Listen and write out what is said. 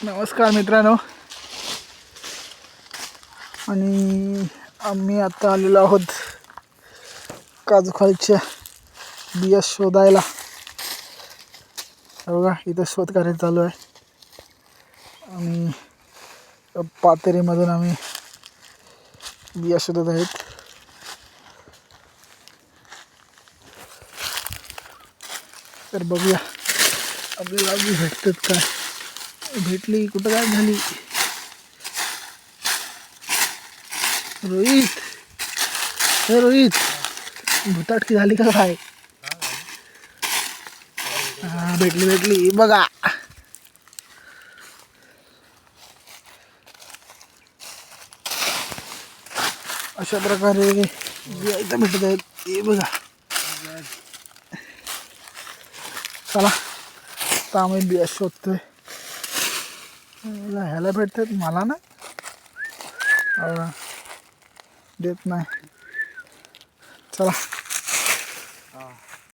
नमस्कार मित्रांनो, आणि आम्ही आता आलेलो आहोत काजूखालच्या बिया शोधायला. बघा इथं शोधकार्य चालू आहे आणि पातेरीमधून आम्ही बिया शोधत आहेत. तर बघूया आपल्याला बी भेटतात काय. भेटली कुठं काय झाली. रोहित, हे रोहित, भुताटकी झाली का काय. हा भेटली बघा. अशा प्रकारे बिया इथं भेटत आहेत. हे बघा. चला आता आम्ही बिया शोधतोय. ह्याला भेटतात, मला ना देत नाही. चला.